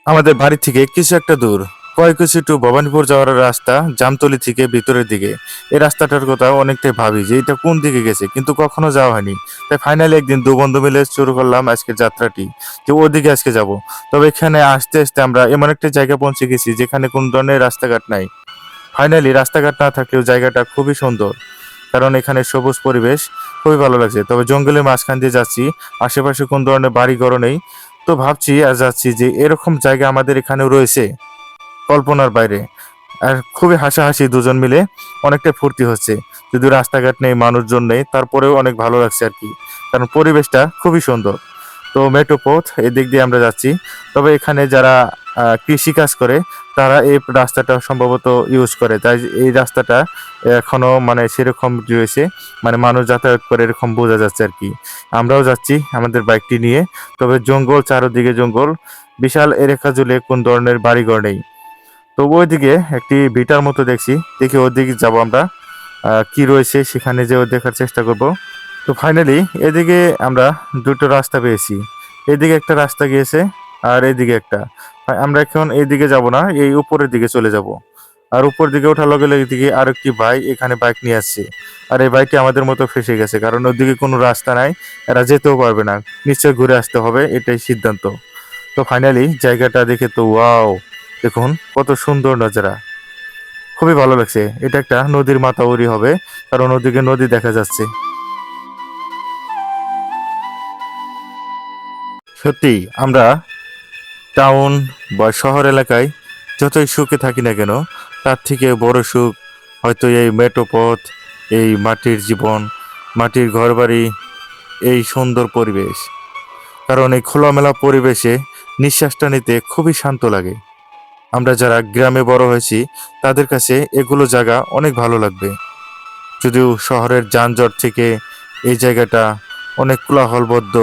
আমাদের বাড়ি থেকে কিছু একটা দূর কয়কুচি টু ভবানীপুর যাওয়ার রাস্তা জামতলী থেকে ভিতরের দিকে। এই রাস্তাটার কথা অনেকটাই ভাবি যে এটা কোন দিকে গেছে, কিন্তু কখনো যাওয়া হয়নি। তাই ফাইনালি একদিন দু বন্ধু মিলে শুরু করলাম আজকের যাত্রাটি, যে ওদিকে আজকে যাব। তবে এখানে আসতে আসতে আমরা এমন একটা জায়গা পৌঁছে গেছি যেখানে কোন ধরনের রাস্তাঘাট নাই। ফাইনালি রাস্তাঘাট না থাকলেও জায়গাটা খুবই সুন্দর, কারণ এখানে সবুজ পরিবেশ খুবই ভালো লাগছে। তবে জঙ্গলের মাঝখান দিয়ে যাচ্ছি, আশেপাশে কোন ধরনের বাড়ি ঘরও নেই। তো ভাবছি আর যাচ্ছি যে এরকম জায়গা আমাদের এখানেও রয়েছে, কল্পনার বাইরে। আর খুবই হাসাহাসি দুজন মিলে, অনেকটাই ফুর্তি হচ্ছে। যদিও রাস্তাঘাট নেই, মানুষজন নেই, তারপরেও অনেক ভালো লাগছে আর কি, কারণ পরিবেশটা খুবই সুন্দর। তো মেঠো পথ এদিক দিয়ে আমরা যাচ্ছি। তবে এখানে যারা কৃষি কাজ করে তারা এই রাস্তাটা সম্ভবত ইউজ করে, তাই এই রাস্তাটা এখনো মানে সেরকম রয়েছে, মানে মানুষ যাতায়াত করে এরকম বোঝা যাচ্ছে আর কি। আমরাও যাচ্ছি আমাদের বাইকটি নিয়ে। তবে জঙ্গল, চারদিকে জঙ্গল, বিশাল এলাকা জুড়ে কোন ধরনের বাড়িঘর নেই। তো ওইদিকে একটি ভিটার মতো দেখছি, দেখি ওইদিকে যাব আমরা। কি রয়েছে সেখানে যেও দেখার চেষ্টা করব। তো ফাইনালি এদিকে আমরা দুটো রাস্তা পেয়েছি। এদিকে একটা রাস্তা গিয়েছে, আর এদিকে একটা। আমরা এখন এইদিকে যাব না, এই উপরের দিকে চলে যাব। আর উপর দিকে ওঠার লগে লগে দিকে আরেকটি ভাই এখানে বাইক নিয়ে আসছে। আর এই বাইকটি আমাদের মতো ফেসে গেছে, কারণ ওদিকে কোনো রাস্তা নাই, এরা যেতেও পারবে না, নিশ্চয় ঘুরে আসতে হবে, এটাই সিদ্ধান্ত। তো ফাইনালি জায়গাটা দেখে তো ওয়াও, দেখুন কত সুন্দর নজারা, খুবই ভালো লাগছে। এটা একটা নদীর মাথাউরি হবে, কারণ ওদিকে নদী দেখা যাচ্ছে। সত্যি আমরা টাউন বা শহর এলাকায় যতই সুখে থাকি না কেন, তার থেকে বড় সুখ হয়তো এই মেঠো পথ, এই মাটির জীবন, মাটির ঘরবাড়ি, এই সুন্দর পরিবেশ। কারণ এই খোলামেলা পরিবেশে নিঃশ্বাসটা নিতে খুবই শান্ত লাগে। আমরা যারা গ্রামে বড় হয়েছি তাদের কাছে এগুলো জায়গা অনেক ভালো লাগবে। যদিও শহরের যানজট থেকে এই জায়গাটা অনেক কোলাহলবদ্ধ,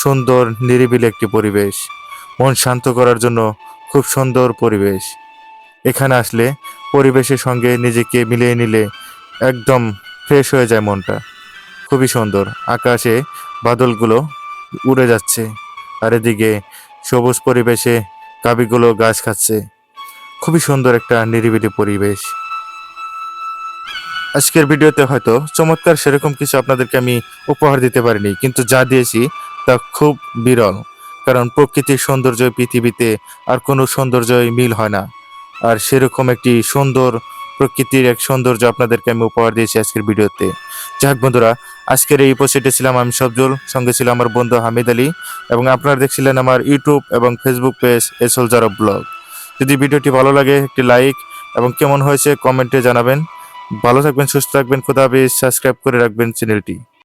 সুন্দর নিরিবিলি একটি পরিবেশ। মন শান্ত করার জন্য খুব সুন্দর পরিবেশ। এখানে আসলে পরিবেশের সঙ্গে নিজেকে মিলিয়ে নিলে একদম ফ্রেশ হয়ে যায় মনটা। খুবই সুন্দর, আকাশে বাদলগুলো উড়ে যাচ্ছে, আর এদিকে সবুজ পরিবেশে গাভীগুলো গাছ খাচ্ছে। খুবই সুন্দর একটা নিরিবিলি পরিবেশ। আজকের ভিডিওতে হয়তো চমৎকার সেরকম কিছু আপনাদেরকে আমি উপহার দিতে পারিনি, কিন্তু যা দিয়েছি তা খুব বিরল। কারণ প্রকৃতির সৌন্দর্য পৃথিবীতে আর কোনো সৌন্দর্যই মিল হয় না। আর সেরকম একটি সুন্দর প্রকৃতির এক সৌন্দর্য আপনাদেরকে আমি উপহার দিয়েছি আজকের ভিডিওতে। যাক বন্ধুরা, আজকের এই উপস্থিতে ছিলাম আমি সবজুল, সঙ্গে ছিল আমার বন্ধু হামিদ আলী, এবং আপনারা দেখছিলেন আমার ইউটিউব এবং ফেসবুক পেজ এসোলজার ব্লগ। যদি ভিডিওটি ভালো লাগে একটি লাইক, এবং কেমন হয়েছে কমেন্টে জানাবেন। ভালো থাকবেন, সুস্থ থাকবেন, খোদা হাফেজ। সাবস্ক্রাইব করে রাখবেন চ্যানেলটি।